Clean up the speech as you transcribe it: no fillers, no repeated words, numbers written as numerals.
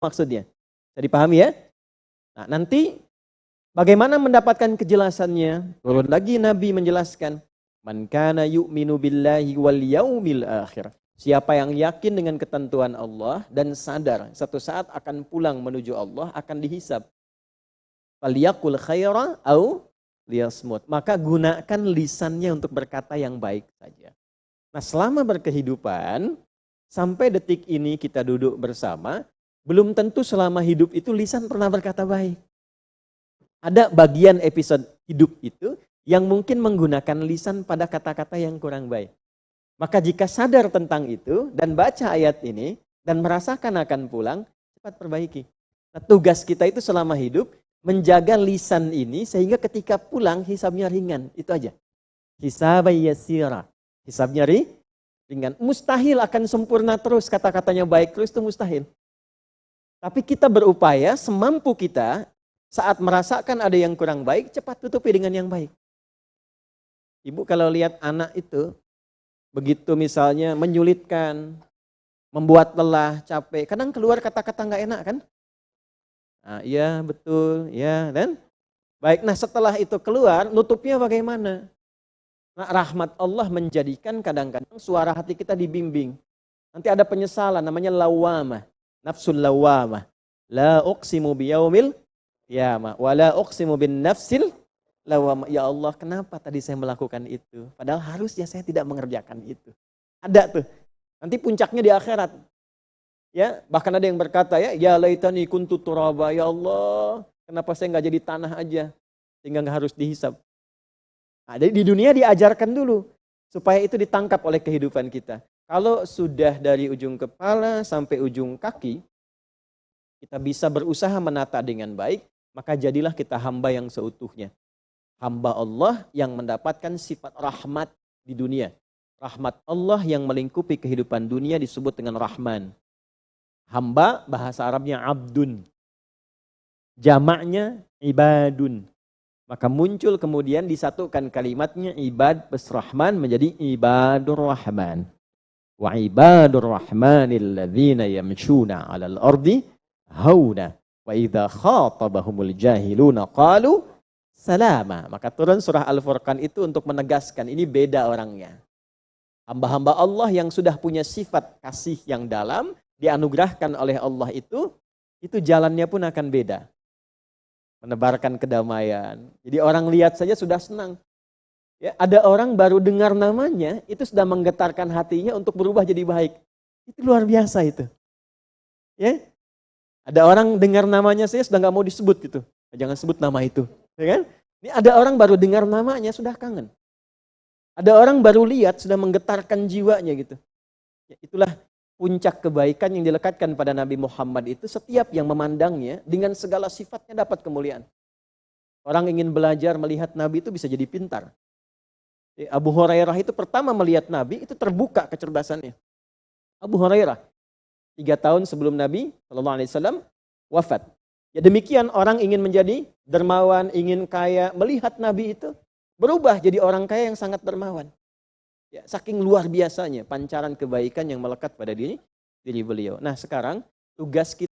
maksudnya. Bisa dipahami ya? Nah, nanti bagaimana mendapatkan kejelasannya? Turun lagi Nabi menjelaskan, man kana yu'minu billahi wal yaumil akhir. Siapa yang yakin dengan ketentuan Allah dan sadar satu saat akan pulang menuju Allah, akan dihisab. Falyaqul khaira au liyasmut. Maka gunakan lisannya untuk berkata yang baik saja. Nah, selama berkehidupan, sampai detik ini kita duduk bersama, belum tentu selama hidup itu lisan pernah berkata baik. Ada bagian episode hidup itu yang mungkin menggunakan lisan pada kata-kata yang kurang baik. Maka jika sadar tentang itu dan baca ayat ini dan merasakan akan pulang, cepat perbaiki. Nah, tugas kita itu selama hidup menjaga lisan ini sehingga ketika pulang hisabnya ringan. Itu aja. Hisabay yasira. Hisabnya ringan. Mustahil akan sempurna terus, kata-katanya baik terus, itu mustahil. Tapi kita berupaya semampu kita saat merasakan ada yang kurang baik, cepat tutupi dengan yang baik. Ibu kalau lihat anak itu, begitu misalnya menyulitkan, membuat lelah, capek, kadang keluar kata-kata nggak enak kan? Nah, iya betul, ya dan baik. Nah setelah itu keluar, nutupnya bagaimana? Nah, rahmat Allah menjadikan kadang-kadang suara hati kita dibimbing. Nanti ada penyesalan, namanya lawamah, nafsul lawamah. La uqsimu biyaumil qiyamah, wa la uqsimu bin nafsil lawamah. Ya Allah, kenapa tadi saya melakukan itu? Padahal harusnya saya tidak mengerjakan itu. Ada tuh. Nanti puncaknya di akhirat. Ya, bahkan ada yang berkata ya laitani kuntu turaba, ya Allah, kenapa saya nggak jadi tanah aja sehingga nggak harus dihisab. Nah, di dunia diajarkan dulu supaya itu ditangkap oleh kehidupan kita. Kalau sudah dari ujung kepala sampai ujung kaki kita bisa berusaha menata dengan baik, maka jadilah kita hamba yang seutuhnya. Hamba Allah yang mendapatkan sifat rahmat di dunia. Rahmat Allah yang melingkupi kehidupan dunia disebut dengan Rahman. Hamba bahasa Arabnya abdun. Jamaknya ibadun. Maka muncul kemudian disatukan kalimatnya ibad plus Rahman menjadi ibadur Rahman. Wa ibadur Rahmanil ladzina yamshuna 'alal ardi hauna wa idza khatabahumul jahiluna qalu salama. Maka turun surah Al-Furqan itu untuk menegaskan ini beda orangnya. Hamba-hamba Allah yang sudah punya sifat kasih yang dalam, dianugerahkan oleh Allah itu jalannya pun akan beda. Menebarkan kedamaian. Jadi orang lihat saja sudah senang. Ya, ada orang baru dengar namanya, itu sudah menggetarkan hatinya untuk berubah jadi baik. Itu luar biasa itu. Ya, ada orang dengar namanya saya sudah nggak mau disebut gitu. Jangan sebut nama itu. Ya kan? Ini ada orang baru dengar namanya sudah kangen. Ada orang baru lihat sudah menggetarkan jiwanya gitu. Ya, itulah puncak kebaikan yang dilekatkan pada Nabi Muhammad itu setiap yang memandangnya dengan segala sifatnya dapat kemuliaan. Orang ingin belajar melihat Nabi itu bisa jadi pintar. Abu Hurairah itu pertama melihat Nabi itu terbuka kecerdasannya. Abu Hurairah 3 tahun sebelum Nabi SAW wafat. Ya demikian orang ingin menjadi dermawan, ingin kaya, melihat Nabi itu berubah jadi orang kaya yang sangat dermawan. Ya, saking luar biasanya pancaran kebaikan yang melekat pada diri beliau. Nah sekarang tugas kita